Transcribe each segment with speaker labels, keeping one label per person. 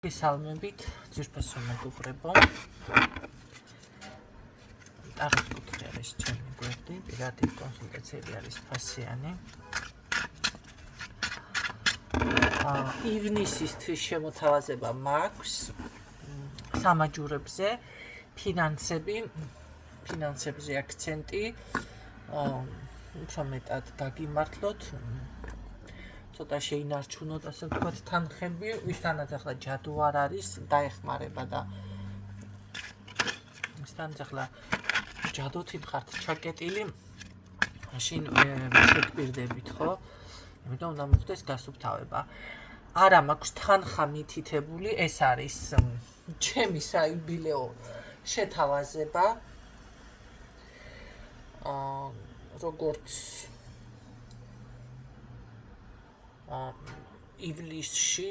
Speaker 1: გესალმებით, ძირფესო მეგობრებო. არის კუთხე არის ჩემი გვერდი, პირადი კონსულტაციები არის ფასიანი. ივნისისთვის შემოთავაზება მაქვს სამაჯურებზე, ფინანსებზე აქცენტი. უფრო მეტად გაგიმართლოთ. ცოტა შეინარჩუნოთ, ასე ვთქვათ, თანხები, ვისთანაც ახლა ჯადო არ არის, დაეხმარება და ვისთანაც ახლა ჯადოთი ხართ ჩაკეტილი, მაშინ შეგპირდებით, ხო? იმიტომ უნდა მოხდეს გასუფთავება. არა მაქვს თანხა მითითებული, ეს არის ჩემი საიუბილეო შეთავაზება. როგორც ივლისში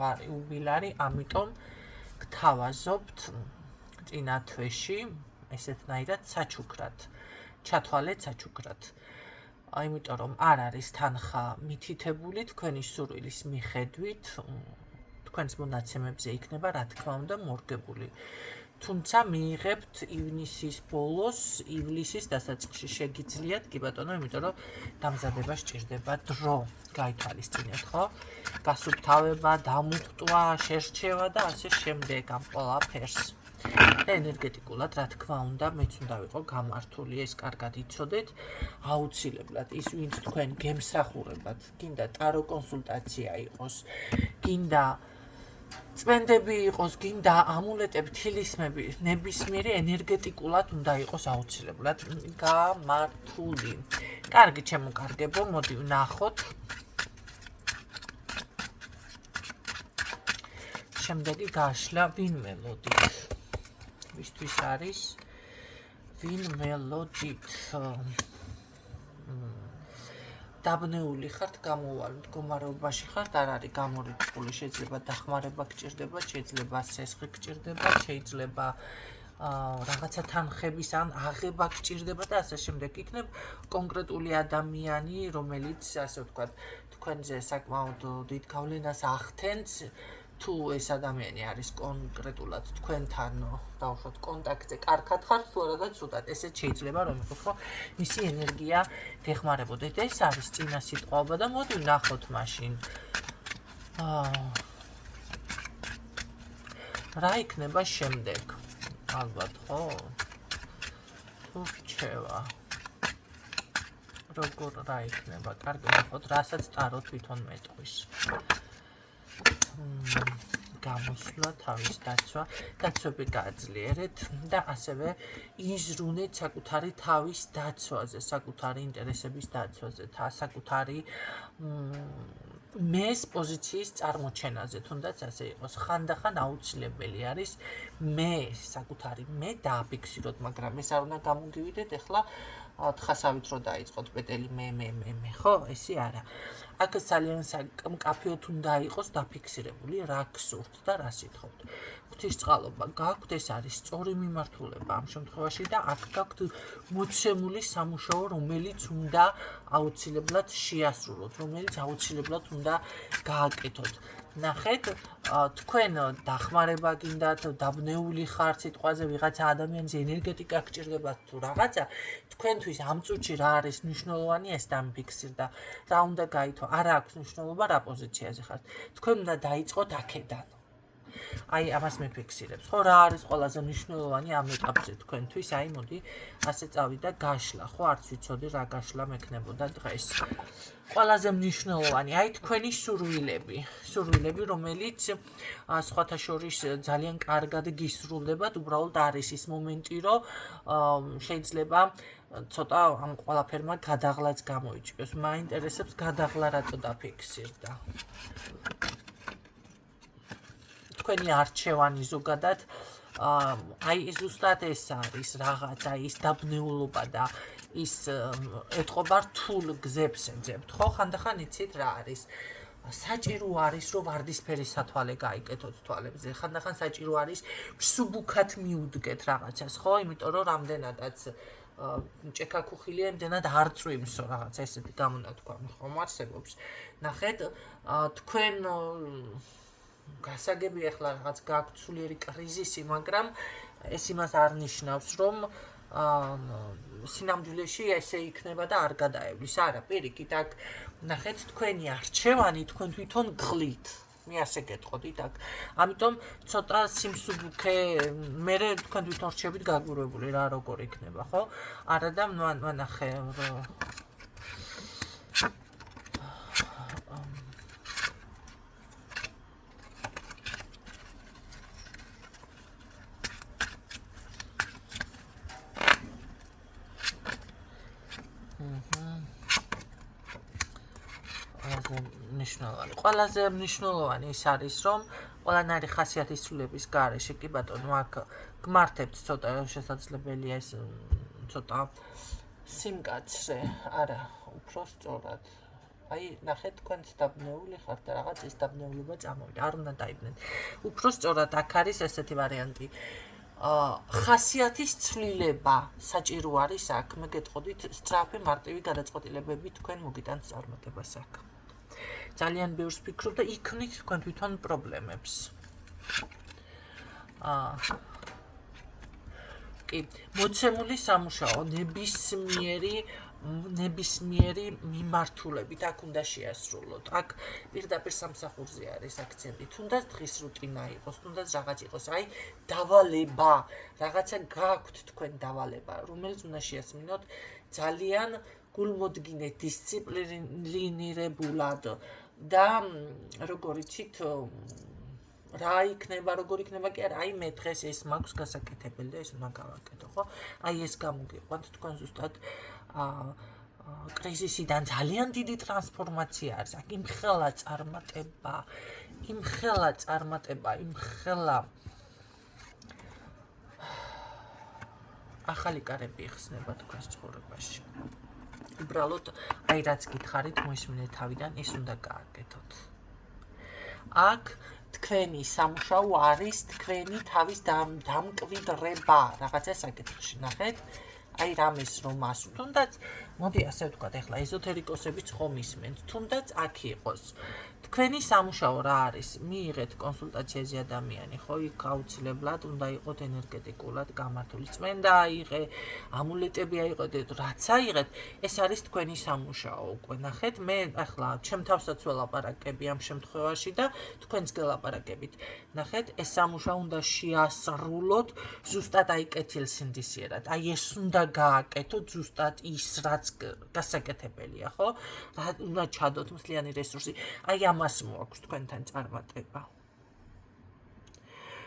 Speaker 1: ვარ იუბილარი, ამიტომ გთავაზობთ წინა თვეში ესეთნაირად საჩუქრად. ჩათვალეთ საჩუქრად. იმიტომ რომ არ არის თანხა მითითებული თქვენი სურვილის მიხედვით, თქვენს მონაცემებზე იქნება რა თქმა უნდა მორგებული. თუმცა მიიღებთ ივნისის ბოლოს, ივლისის დასაწყისში შეგიძლიათ, კი ბატონო, იმიტომ რომ დამზადება სჭირდება დრო. გაითვალისწინეთ, ხო? გასუფთავება, დამუხტვა, შერჩევა და ასე შემდეგ ამ ყველაფერს. და ენერგეტიკულად, რა თქმა უნდა, მეც უნდა ვიყო გამართული, ეს კარგად იცოდეთ, აუცილებლად ის ვინც თქვენ გემსახურებათ, გინდა ტარო კონსულტაცია იყოს, გინდა წვენდები იყოს, გინდა ამულეტები, თილისმები, ნებისმიერი ენერგეტიკულად უნდა იყოს აუცილებლად გამართული. კარგი, ჩემო კარგებო, მოდი ვნახოთ. შემდეგი გაშლა, ვინ მელოდით? ვისთვის არის? ვინ მელოდით? დაბნეული ხართ, გამოვალ მდგომარეობაში ხართ, არ არის გამორიცხული, შეიძლება დახმარება გჭირდება, შეიძლება სესხი გჭირდება, შეიძლება რაღაცა თანხების ან აღება გჭირდება და ასე შემდეგ. იქნებ კონკრეტული ადამიანი, რომელიც ასე ვთქვათ, თქვენზე საკმაოდ დიდ გავლენას ახდენს. თუ ეს ადამიანი არის კონკრეტულად თქვენთან დავუშვათ კონტაქტზე, კარგად ხართ, თუ არა და ცუდად, ესეც შეიძლება რომ იყოს, ხო? მისი ენერგია გეხმარებოდეთ. ეს არის წინა სიტყვაობა და მოდი ვნახოთ მაშინ. რა იქნება შემდეგ? ალბათ, ხო? თუ რჩევა. როგორ რა იქნება? კარგი, ვნახოთ, რასაც ტარო თვითონ მეტყვის. გამოსვლა, თავის დაცვა, დაცვები გააძლიერეთ და ასევე იზრუნეთ საკუთარი თავის დაცვაზე, საკუთარი ინტერესების დაცვაზე, საკუთარი მეს პოზიციის წარმოჩენაზე, თუნდაც ასე იყოს. ხანდახან აუცილებელი არის საკუთარი მე დააფიქსიროთ, მაგრამ ეს არ უნდა გამოგივიდეთ ახლა თხასავით რო დაიწყოთ პეტელი მე, ხო? ესე არა. აქ ძალიან მკაფიოდ უნდა იყოს დაფიქსირებული, რა გსურთ და რა სიტყვით. ღვთისწყალობა გაქვთ, ეს არის სწორი მიმართულება ამ შემთხვევაში და აქ გაქვთ მოცემული სამუშაო, რომელიც უნდა აუცილებლად შეასრულოთ, რომელიც აუცილებლად უნდა გააკეთოთ. ნახეთ, თქვენ დახმარება გინდათ, დაბნეული ხართ სიტყვაზე, ვიღაცა ადამიანის ენერგეტიკა გჭირდებათ თუ რაღაცა, თქვენთვის ამ წუთში რა არის მნიშვნელოვანი, ეს დამიფიქსირდა. რა უნდა გაითვალა, არა აქვს მნიშვნელობა რა პოზიციაზე ხართ. თქვენ უნდა დაიწყოთ აქედან. აი, ამას მიფიქსირებს, ხო? რა არის ყველაზე მნიშვნელოვანი ამ ეტაპზე თქვენთვის? აი, მოდი, ასე წავიდა გაშლა, ხო? არც ვიცოდი რა გაშლა მექნებოდა დღეს. ყველაზე მნიშვნელოვანი, აი თქვენი სურვილები, რომელიც სხვათა შორის ძალიან კარგად გისრულდებათ, უბრალოდ არის ის მომენტი, რომ შეიძლება ცოტა ამ ყველაფერმა გადაღლაც გამოიჭიოს. მაინტერესებს გადაღლა რატო დაფიქსირდა. თქვენი არჩევანი ზოგადად, აი ზუსტად ეს არის რაღაცა, ის დაბნეულობა და ის ეთყობა რთულ გზებს ეძებთ, ხო? ხანდახან იცით რა არის? საჭირო არის, რომ ვარდისფერი სათვალე გაიკეთოთ თვალებზე. ხანდახან საჭირო არის მსუბუქად მიუდგეთ რაღაცას, ხო? იმიტომ რომ რამდენადაც ჭექაქუხილია, იმდენად არ წვიმსო რაღაცა ესეთი გამონათქვა ხომ არსებობს. ნახეთ, თქვენ გასაგები ახლა რაღაც გაქვთ სულიერი კრიზისი, მაგრამ ეს იმას არ ნიშნავს, რომ სინამდვილეში ესე იქნება და არ გადაევლის. არა, პირიქით, აქ ნახეთ თქვენი არჩევანი თქვენ თვითონ გხლით. მე ასე გეტყოდით აქ. ამიტომ ცოტა სიმსუბუქე მე თქვენ თვითონ რჩებით გაგურებული რა როგორ იქნება, ხო? არა და მანახე ყველაზე მნიშვნელოვანი ის არის, რომ ყველანაირი ხასიათის ცვლილების გარეშე კი ბატონო აქ გმართებთ ცოტა შესაძლებელია ეს ცოტა სიმკაცრე, არა, უფრო სწორად. აი, ნახეთ, თქვენც დაბნეული ხართ და რაღაც ეს დაბნეულობა წამოვიდა, არ უნდა დაიბნეთ. უფრო სწორად აქ არის ესეთი ვარიანტი. ხასიათის ცვლილება საჭირო არის აქ, მე გეტყოდით, სწრაფი მარტივი გადაწყვეტილებები თქვენ მოგიტანთ წარმატებას აქ. ძალიან ბევრს ვფიქრობ და იქნით თქვენ თვითონ პრობლემებს. კი, მოცემული სამუშაო ნებისმიერი მიმართულებით აქ უნდა შეასრულოთ. აქ პირდაპირ სამსახურზე არის აქცენტი. თუნდაც დღის რუტინა იყოს, თუნდაც რაღაც იყოს. აი, დავალება, რაღაცა გაქვთ თქვენ დავალება, რომელიც უნდა შეასმინოთ ძალიან გულმოდგინე დისციპლინირებულად და როგორ იცით რა იქნება, როგორ იქნება კი არა, აი მე დღეს ეს მაქვს გასაკეთებელი და ეს უნდა გავაკეთო, ხო? აი ეს გამოგიყვანთ თქვენ ზუსტად კრიზისიდან ძალიან დიდი ტრანსფორმაცია არის. აქ იმხელა წარმატება, იმხელა ახალი კარები იხსნება თქვენს ცხოვრებაში. უბრალოდ აი რაც გითხარით მოისმინეთ თავიდან ის უნდა გააკეთოთ. აქ თქვენი სამუშაო არის თქვენი თავის დამკვიდრება რაღაცა საკითხში, ნახეთ? აი რამეს რომ ასულ. თუნდაც მოდი ასე ვთქვათ, ახლა ეზოთერიკოსებიც ხომ ისმენთ, თუნდაც აქ იყოს. თქვენი სამუშაო რა არის? მიიღეთ კონსულტაციაზე ადამიანი, ხო? იქ აუცილებლად უნდა იყოთ ენერგეტიკულად გამართული. წმენდა აიღე, ამულეტები აიღეთ, რაც აიღეთ, ეს არის თქვენი სამუშაო უკვე. ნახეთ, მე ახლა ჩემ თავსაც ველაპარაკები ამ შემთხვევაში და თქვენც გელაპარაკებით. ნახეთ, ეს სამუშაო უნდა შეასრულოთ ზუსტად აი კეთილსინდისიერად. აი ეს უნდა გააკეთოთ ზუსტად ის, რაც გასაკეთებელია, ხო? რა უნდა ჩადოთ მთლიანი რესურსი. აი ამას მოაქვს თქვენთან წარმატება.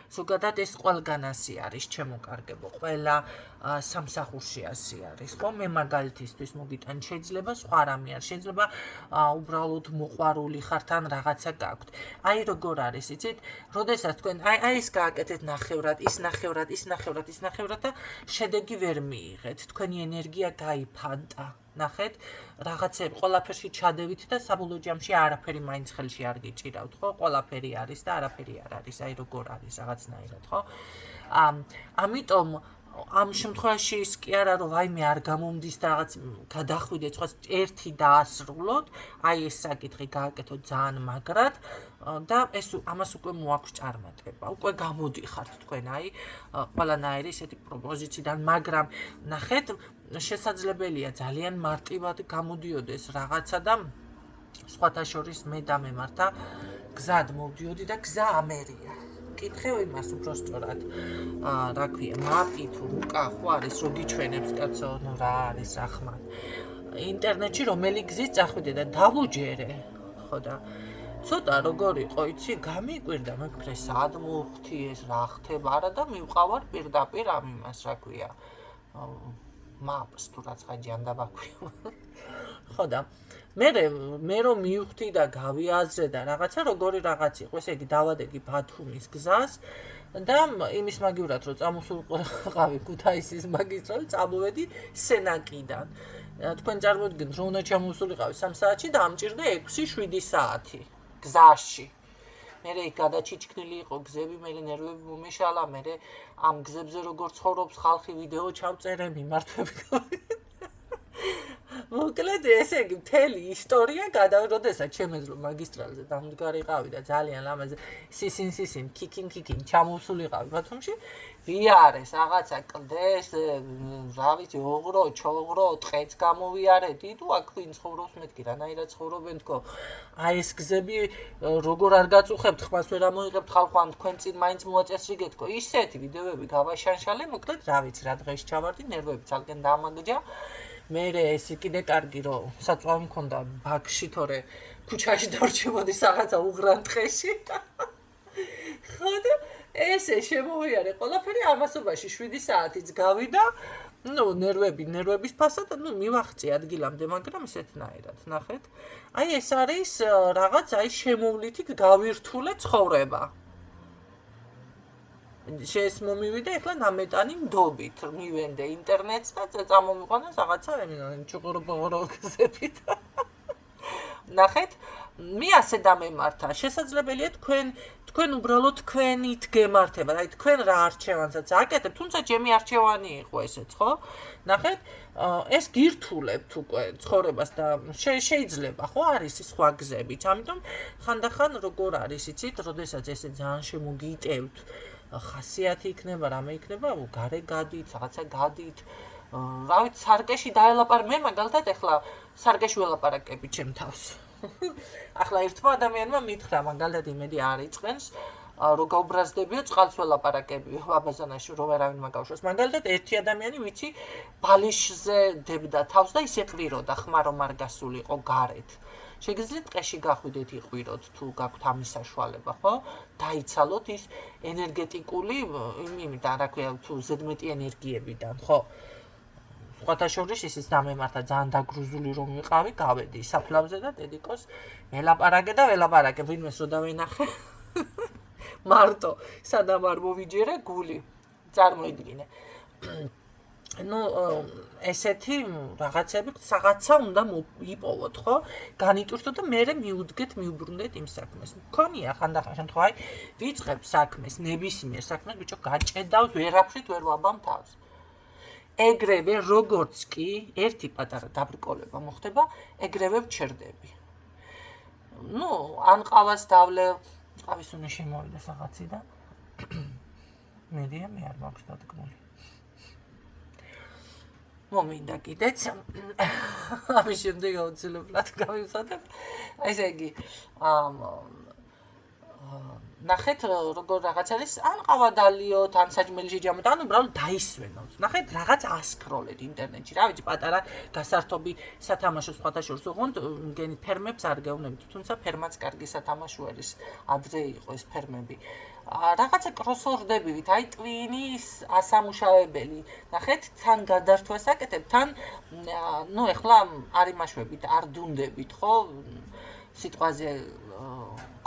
Speaker 1: ზოგადად ეს ყველგან ასე არის, ჩემო კარგებო, ყველა სამსახურში ასე არის, ხო? მე მაგალითისთვის მოგიტან შეიძლება სხვა რამე არ შეიძლება უბრალოდ მოყვარული ხართ ან რაღაცა გაქვთ. აი როგორ არის, იცით? როდესაც თქვენ აი ეს გააკეთეთ ნახევრად, ის ნახევრად და შედეგი ვერ მიიღეთ. თქვენი ენერგია გაიფანტა. ნახეთ, რაღაცები ყველაფერში ჩადევით და საბოლოო ჯამში არაფერი მაინც ხელში არ გიჭირავთ, ხო? ყველაფერი არის და არაფერი არ არის, აი როგორ არის რაღაცნაირად, ხო? ამიტომ ამ შემთხვევაში ის კი არა რომ აი მე არ გამომდის და რაღაც გადახვიდეთ, სხვა ერთი დაასრულოთ, აი ეს საკითხი გააკეთოთ ძალიან მაგრად და ეს ამას უკვე მოაქვს წარმატება. უკვე გამოდიხართ თქვენ აი ყველანაირი ესეთი პროპოზიციიდან, მაგრამ ნახეთ შესაძლებელია ძალიან მარტივად გამოდიოდეს რაღაცა და სხვათა შორის მე და მე მართა გზად მოვდიოდი და გზა ამერია. კითხევ იმას უფრო სწორად, რა ქვია, მაპი თუ რუკა ხო არის, რო გიჩვენებს კაცო, ნუ რა არის რა ხმად. ინტერნეტში რომელი გზით წახვიდე და დავუჯერე, ხო და ცოტა როგორ იყო, იცი, გამიკვირდა, მე ვფიქრე სად მოვხდი ეს რა ხდება, არა და მივყავარ პირდაპირ ამ იმას, რა ქვია, მაპს თუ რაცხა ჯანდაბაქვია. ხო და მე რომ მივხვდი და გავიაზრე და რაღაცა როგორი რაღაც იყო, ესე იგი დავადეგი ბათუმის გზას და იმის მაგივრად რომ წამოსულიყავი ქუთაისის მაგისტრალი, წამოვედი სენაკიდან. თქვენ წარმოიდგინეთ რომ უნდა ჩამოსულიყავი 3 საათში და ამჭირდა 6-7 საათი გზაში. მე იქ გადაჩიჩქნილი იყო გზები, მე ნერვები მომეშალა, მე ამ გზებზე როგორ ცხოვრობს ხალხი, ვიდეო ჩავწერე, მიმართვები. მოკლედ ესე იგი მთელი ისტორია გადავდოდესაც ჩემეძლო მაგისტრალზე დამდგარიყავი და ძალიან ლამაზი სისინ კიკინ ჩამოსულიყავი ბათუმში ვიარეს რაღაცა კლდეს რა ვიცი ოღრო ჩოღრო ტყეც გამოვიარეთ იდუ აქ ვინ ცხოვრობს მეთქი რანაირად ცხოვრობენ თქო აი ეს გზები როგორ არ გაწუხებთ ხმას ვერ ამოიღებთ ხალხო ან თქვენ წინ მაინც მოაწესრიგეთ თქო ისეთი ვიდეოები გავაშანშალე მოკლედ რა ვიცი რა დღეს ჩავარდი ნერვები ძალიან დამაგჯა მე ეს კიდე კარგი რომ საწვავი მქონდა ბაქში თორე ქუჩაში დარჩებოდი რაღაცა უღრან ტყეში ხო და ესე შემოვიარე ყველაფერი ამასობაში 7 საათიც გავიდა ნუ ნერვების ფასად ნუ მივახცი ადგილამდე მაგრამ ესეთნაირად ნახეთ აი ეს არის რაღაც აი შემოვლითით გავირთულე ცხოვრება შეს მომივიდე ახლა ნამეტანი მდობით მივენდე ინტერნეტს და წამომიყვანეს რაღაცა ჩუყურბორო გზებით ნახეთ მე ასე დამემართა შესაძლებელია თქვენ უბრალოდ თქვენით გემართება აი თქვენ რა არჩევანსაც აკეთებთ თუმცა ჩემი არჩევანი იყო ესეც ხო ნახეთ ეს გირთულებთ უკვე ცხოვრებას და შეიძლება ხო არის სხვა გზებიც ამიტომ ხანდახან როგორ არის იცით როდესაც ესე ძალიან შემოგიტევთ ხასიათი იქნება რამე იქნება გარე გადით რაღაცა გადით რა ვიცი სარკეში დაელაპარ მე მაგალითად ახლა სარკეში ველაპარაკები ჩემ თავს ახლა ერთმა ადამიანმა მითხრა მაგალითად იმედი არ იწყენს რო გაუბრაზდებიო წყალს ველაპარაკები აბაზანაში რო ვერავინ მაგავშოს მაგალითად ერთი ადამიანი ვიცი ბალიშზე დებდა თავს და ისე ყვიროდა ხმა რომ არ გასულიყო გარეთ შეგიძლიათ ტყეში გახვიდეთ იყვიროთ თუ გაქვთ ამის საშუალება ხო დაიცალოთ ის ენერგეტიკული იმიდან რა ქვია თუ ზედმეტი ენერგიებიდან ხო სხვათა შორის ისიც დამემართა ძალიან დაგრუზული რომ ვიყავი გავედი საფლავზე და დედიკოს ველაპარაკე ვინმეს რო დავენახე მარტო სადამ არ მოვიჯერე გული წარმოიდგინე ну ესეთი რაღაცები რაღაცა უნდა იპოვოთ ხო განიტვირთოთ და მე მიუდგეთ მიუბრუნდეთ იმ საქმეს მქონია ხანდახან შემთხვევა აი ვიწყებ საქმეს ნებისმიერ საქმეს ბიჭო გაჭედავს ვერაფრით ვერ ვაბამ თავს ეგრევე როგორც კი ერთი პატარა დაბრკოლება მოხდება ეგრევე ვჩერდები ну ან ყავას დავლე ყავის უნდა შემოვიდეს რაღაცი და მედია მე არ მაქვს დადგმული მომინდა კიდეც ამის შემდეგ აუცილებლად გავივსადებ ესე იგი ნახეთ როგორ რაღაც არის ან ყავა დალიოთ ან საჭმელი შეჯამოთ ან უბრალოდ დაისვენოთ ნახეთ რაღაც ასკროლეთ ინტერნეტში რა ვიცი პატარა გასართობი სათამაშო სხვათა შორის ოღონდ მგენი ფერმებს არ გეუბნებით თუმცა ფერმაც კარგი სათამაშო არის ადრე იყო ეს ფერმები რაღაცა კროსვორდებივით აი ტვინის ასამუშავებელი ნახეთ თან გადართვას აკეთებ თან ნუ ეხლა არ იმაშვებით არ დუნდებით ხო სიტყვაზე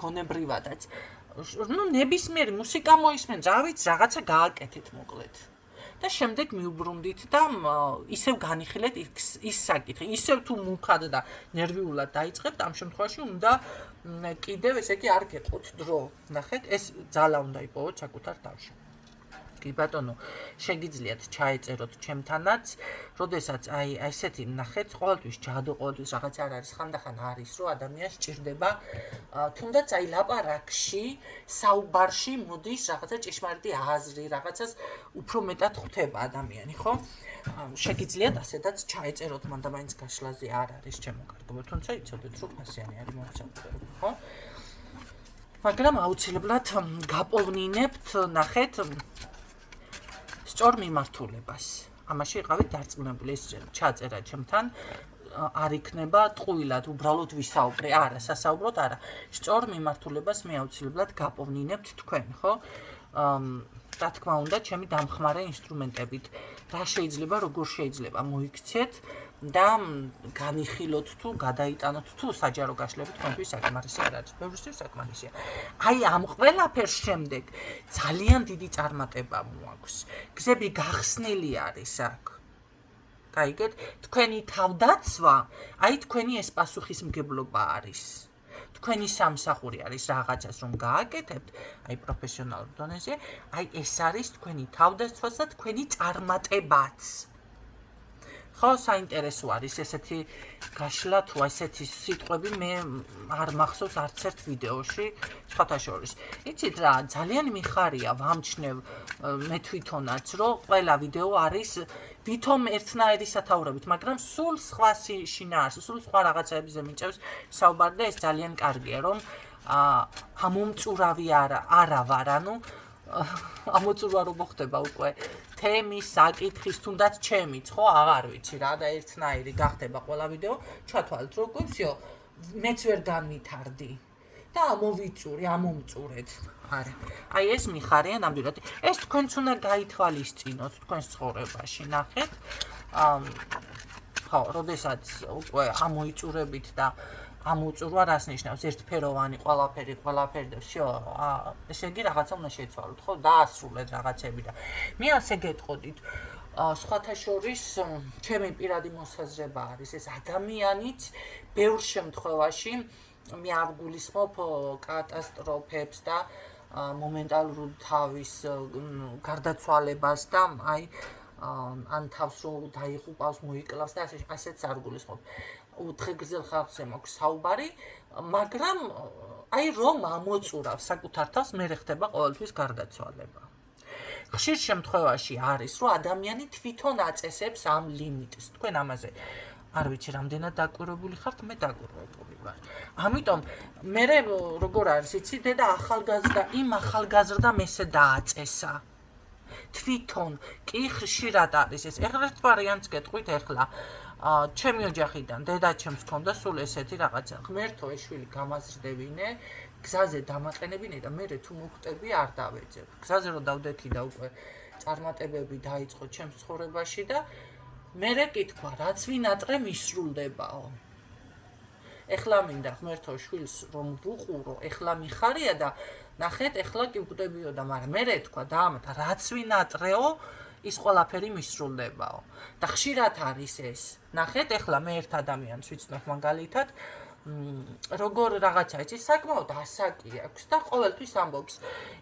Speaker 1: გონებრივადაც ну ნებისმიერი მუსიკა მოისმენთ რა ვიცი რაღაცა გააკეთეთ მოკლედ და შემდეგ მიუბრუნდით და ისევ განიხილეთ ის საკითხი ისევ თუ მუქად და ნერვიულად დაიწყებთ ამ შემთხვევაში უნდა კიდევ ესე იგი არ გეყოთ დრო ნახეთ ეს ძალა უნდა იპოვოთ საკუთარ თავში კი ბატონო შეგიძლიათ ჩაეწეროთ ჩემთანაც როდესაც აი ესეთი ნახეთ ყოველთვის ჯადო ყოველთვის რაღაც არ არის ხანდახან არის რომ ადამიანს სჭირდება თუნდაც აი ლაპარაკში საუბარში მოდის რაღაცა ჭეშმარიტი აზრი რაღაცას უფრო მეტად ხვდება ადამიანი ხო შეგიძლიათ ასედაც ჩაეწეროთ მანდა მაინც გაშლაზე არ არის ჩემო კარგო თუმცა იცოდეთ რომ ფასიანი არის მოხსენებული ხო მაგრამ აუცილებლად გაპოვნინებთ ნახეთ სწორ მიმართულებას. ამაში იყავით დარწმუნებული ეს ჩაწერა ჩემთან არ იქნება ტყუილად უბრალოდ ვისაუბრე. არა, სასაუბროდ არა. სწორ მიმართულებას მე აუცილებლად გაპოვნინებთ თქვენ, ხო? რა თქმა უნდა, ჩემი დამხმარე ინსტრუმენტებით. რა შეიძლება, როგორ შეიძლება მოიქცეთ და განიხილოთ თუ გადაიტანოთ თუ საჯარო გაშლებით თქვენთვის საკმარისი არ არის. ბევრისთვის საკმარისია. აი ამ ყველაფერს შემდეგ ძალიან დიდი წარმატება მოაქვს. გზები გახსნილი არის აქ. გაიგეთ? თქვენი თავდაცვა, აი თქვენი ეს პასუხისმგებლობა არის. თქვენი სამსახური არის რაღაცას რომ გააკეთებთ, აი პროფესიონალურ დონეზე, აი ეს არის თქვენი თავდაცვა და თქვენი წარმატებაც. ხო, საინტერესო არის ესეთი გაშლა თუ ესეთი სიტყვები მე არ მახსოვს არც ერთ ვიდეოში სხვათა შორის. იცით რა, ძალიან მიხარია ვამჩნევ მე თვითონაც, რომ ყველა ვიდეო არის ვითომ ერთნაირი სათაურებით, მაგრამ სულ სხვა შინაარსი, სულ სხვა რაღაცებზე მიწევს საუბარი და ეს ძალიან კარგია, რომ ამომწურავი არა ვარ, ანუ ამოწურვა რომ მოხდება უკვე თემის, საკითხის, თუნდაც ჩემიც, ხო, აღარ ვიცი რა და ერთნაირი გახდება ყველა ვიდეო, ჩათვალეთ როგორ ვსიო, მეც ვერ განვითარდი და ამომწურეთ. არა. აი ეს მიხარია ნამდვილად. ეს თქვენც უნდა გაითვალისწინოთ თქვენს ცხოვრებაში, ნახეთ. ხო, როდესაც უკვე ამოიწურებით და ამოწურვა რას ნიშნავს? ერთფეროვანი ყველაფერი და всё, ესე იგი რაღაცა უნდა შეცვალოთ, ხო? დაასრულეთ რაღაცები და მე ასე გეტყოდით, სხვათა შორის ჩემი პირადი მოსაზრება არის ეს ადამიანიც ბევრ შემთხვევაში მე არ გულისხმობ კატასტროფებს და მომენტალურ თავის გარდაცვალებას და აი ან თავს რომ დაიღუპავს, მოიკლავს და ასეც არ გულისხმობ. უთხეგრძელ ხალხზე მაქვს საუბარი, მაგრამ აი რომ ამოწურავს საკუთარ თავს, მე ხდება ყოველთვის გარდაცვალება. ხშირ შემთხვევაში არის, რომ ადამიანი თვითონ აწესებს ამ ლიმიტს. თქვენ ამაზე არ ვიცი, რამდენად დაკვირვებული ხართ, მე დაკვირვებული ვარ. ამიტომ მე როგორ არის, იცი, დედა იმ ახალგაზრდამ ესე დააწესა. თვითონ კი ხშირად არის ეს. ეხლა ერთ ვარიანტს გეტყვით ეხლა. ჩემი ოჯახიდან დედაჩემს ჰქონდა სულ ესეთი რაღაცა. ღმერთო ეშვილი გამაზრდებინე, გზაზე დამაყენებინე და მე თუ მოხვდები არ დავეძებ. გზაზე რომ დავდექი და უკვე წარმატებები დაიწყო ჩემს ცხოვრებაში და მე კითხვა, რაც ვინატრე მისრულდებაო. ეხლა მინდა ღმერთო შვილს რომ ვუყურო, ეხლა მიხარია და ნახეთ, ეხლა კი ვკვდებიო და მაგრამ მე თქვა დაამატა, რაც ვინატრეო ის ყველაფერი მისრულდებაო. და ხშირად არის ეს. ნახეთ, ეხლა მე ერთ ადამიანს ვიცნობ მაგალითად, როგორ რაღაცა იცი, საკმაოდ ასაკი აქვს და ყოველთვის ამბობს,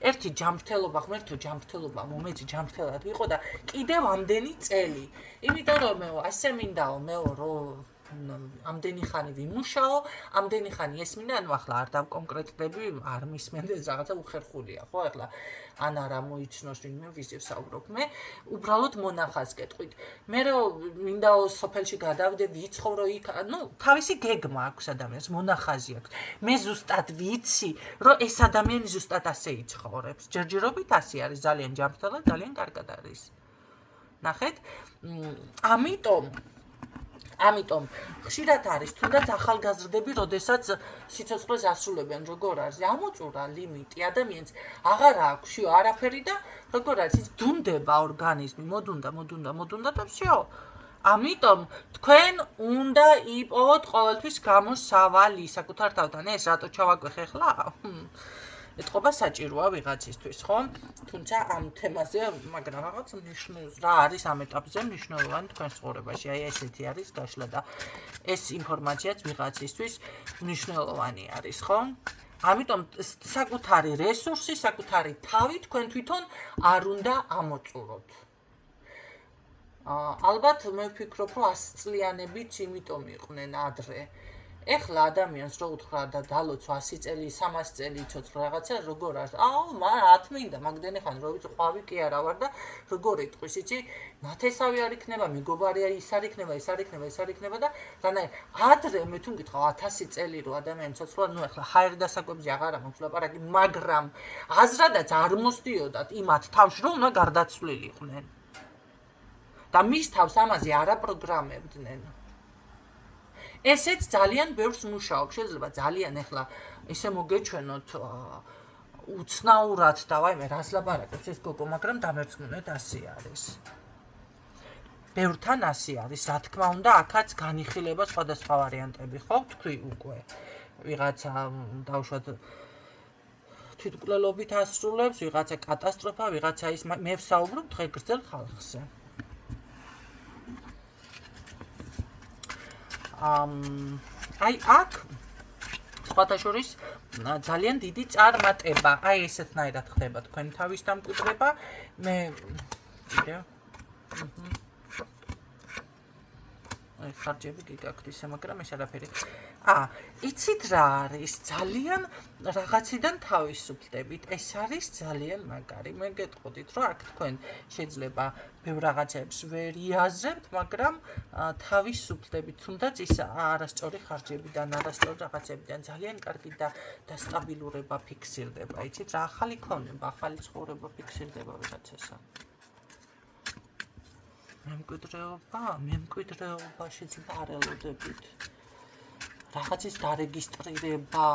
Speaker 1: ერთი ჯანმრთელობა, ღმერთო ჯანმრთელობა მომეწი, ჯანმრთელად ვიყო და კიდევ ამდენი წელი. იმიტომ რომ მე ასე მინდაო, მეო რომ ამდენი ხანი ვიმუშაო, ამდენი ხანი ესმინდა, ანუ ახლა არ დავკონკრეტდები, არ მისმენდეს რაღაცა უხერხულია, ხო, ახლა ან არა მოიცნოს ვინმე ვიზე ვსაუბრობ მე, უბრალოდ მონახას გეტყვით. მე რომ მინდაო სოფელში გადავიდე, ვიცხოვრო იქ, თავისი გეგმა აქვს ადამიანს, მონახაზი აქვს. მე ზუსტად ვიცი, რომ ეს ადამიანი ზუსტად ასე იცხოვრებს. ჯერჯერობით ასე არის, ძალიან ჯანმრთელად, ძალიან კარგად არის. ნახეთ, ამიტომ ხშირად არის, თუნდაც ახალგაზრდები, როდესაც სიცოცხლეს ასრულებენ, როგორ არის, ამოწურა ლიმიტი, ადამიანს აღარ აქვს არაფერი და როგორ არის, დუნდება ორგანიზმი, მოდუნდა და всё. ამიტომ თქვენ უნდა იპოვოთ ყოველთვის გამოსავალი საკუთარ თავთან. ეს რატო ჩავაკვეხე ხლა? ეთყობა საჭიროა ვიღაცისთვის, ხო? თუმცა ამ თემაზე, მაგრამ რაღაც მნიშვნელოვანი რა არის ამ ეტაპზე მნიშვნელოვანი თქვენს ცხოვრებაში. აი ესეთი არის გაშლა და ეს ინფორმაციაც ვიღაცისთვის მნიშვნელოვანი არის, ხო? ამიტომ საკუთარი რესურსი, საკუთარი თავი თქვენ თვითონ არ უნდა ამოწუროთ. ალბათ მე ვფიქრობ, რომ 100 წლიანებიც იმიტომ იყვნენ ადრე. ეხლა ადამიანს რო უთხრა და დალოცვა 100 წელი, 300 წელი იცოცხლო რაღაცა, როგორ არის? მათ მინდა, მაგდენი ხანი რო ვიცი, ყვავი კი არა ვარ და როგორ იტყვის, იცი? ნათესავი არ იქნება, მეგობარი ის არ იქნება და რანაირ ადრე მე თუ მკითხავ 1000 წელი რო ადამიანი ცოცხლა, ეხლა ჰაერი დასაკვებზე აღარა მაქვს ლაპარაკი, მაგრამ აზრადაც არ მოსდიოდათ იმათ თავში, რომ უნდა გარდაცვლილიყვნენ. და მის თავს ამაზე არ აპროგრამებდნენ. ესეც ძალიან ბევრს მუშაობს, შეიძლება ძალიან ეხლა ესე მოგეჩვენოთ უცნაურად და ვაიმე რას ლაპარაკობს ეს გოგო, მაგრამ დამერწმუნეთ ასე არის. ბევრთან ასე არის, რა თქმა უნდა, აქაც განიხილება სხვადასხვა ვარიანტები, ხო, თქვი უკვე. ვიღაცა დავუშვათ თვითმკვლელობით ასრულებს, ვიღაცა კატასტროფა, ვიღაცა ის მე ვსაუბრობ დღეგრძელ ხალხზე. აი აქ სხვათა შორის ძალიან დიდი წარმატება, აი ესეთნაირად ხდება თქვენი თავის დამკვიდრება. მე ხარჯები გიგაქვთ ისე, მაგრამ ეს არაფერი. იცით რა არის? ძალიან რაღაციდან თავისუფლდებით. ეს არის ძალიან მაგარი. მე გეტყოდით, რომ აქ თქვენ შეიძლება ბევრ რაღაცებს ვერ იაზრებთ, მაგრამ თავისუფლდებით, თუნდაც ის არასწორი ხარჯებიდან, არასწორი რაღაცებიდან ძალიან კარგი და სტაბილურება ფიქსირდება. იცით რა ახალი ქონება, ახალი ცხოვრება ფიქსირდება ვიღაცასა. მემკვიდრეობაშიც არ ელოდებით. რაღაცის დარეგისტრირება.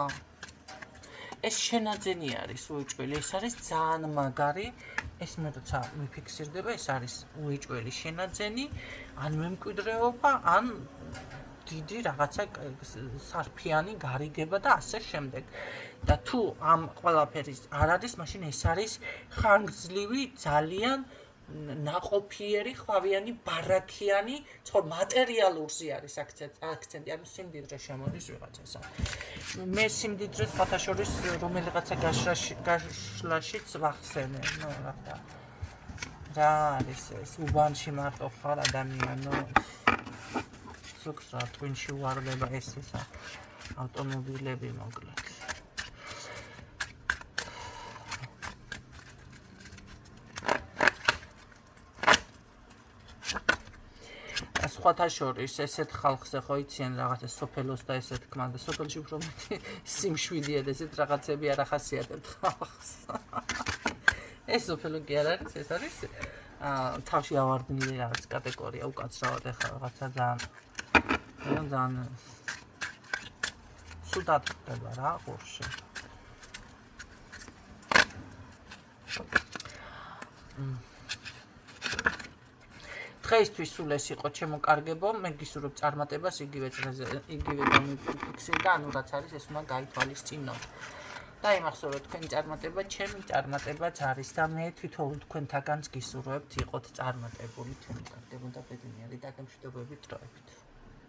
Speaker 1: ეს შენაძენი არის უეჭველი, ეს არის ძალიან მაგარი. ეს მე როცა მიფიქსირდება, ეს არის უეჭველი შენაძენი, ან მემკვიდრეობა, ან დიდი რაღაცა სარფიანი გარიგება და ასე შემდეგ. და თუ ამ ყველაფერის არ არის, მაშინ ეს არის ხანგრძლივი, ძალიან ნაყოფიერი, ხვავიანი, ბარაქიანი, ხო, მატერიალურზე არის აქცენტი, ანუ სიმდიდრე შემოდის ვიღაცასა. მე სიმდიდრეს ფათაშორის რომელიღაცა გაშლაშიც ვახსენე, ნუ რა არის ეს? უბანში მარტო ხარ ადამიანო. ზოგს რა ტვინში უარდება ესა ავტომობილები მოკლედ. სხვათა შორის ესეთ ხალხზე ხო იციან რაღაცა სოფელოს და ესეთ თქმა და სოფელში უფრო მეტი სიმშვიდეა და ესეთ რაღაცები არ ახასიათებთ ხალხს. ეს სოფელო კი არ არის, ეს არის თავში ავარდნილი რაღაც კატეგორია უკაცრავად ეხლა რაღაცა ძალიან სუდად ხდება რა ყურში. დღეისთვის სულ ეს იყო ჩემო კარგებო, მე გისურვებ წარმატებას იგივე გამიფიქსირ და ანუ რაც არის ეს უნდა გაითვალისწინო. და იმახსოვრე თქვენი წარმატება, ჩემი წარმატებაც არის და მე თვითონ თქვენთაგანს გისურვებთ იყოთ წარმატებული, თქვენი კარგებო და ბედნიერი და გამშვიდობებით დროებით.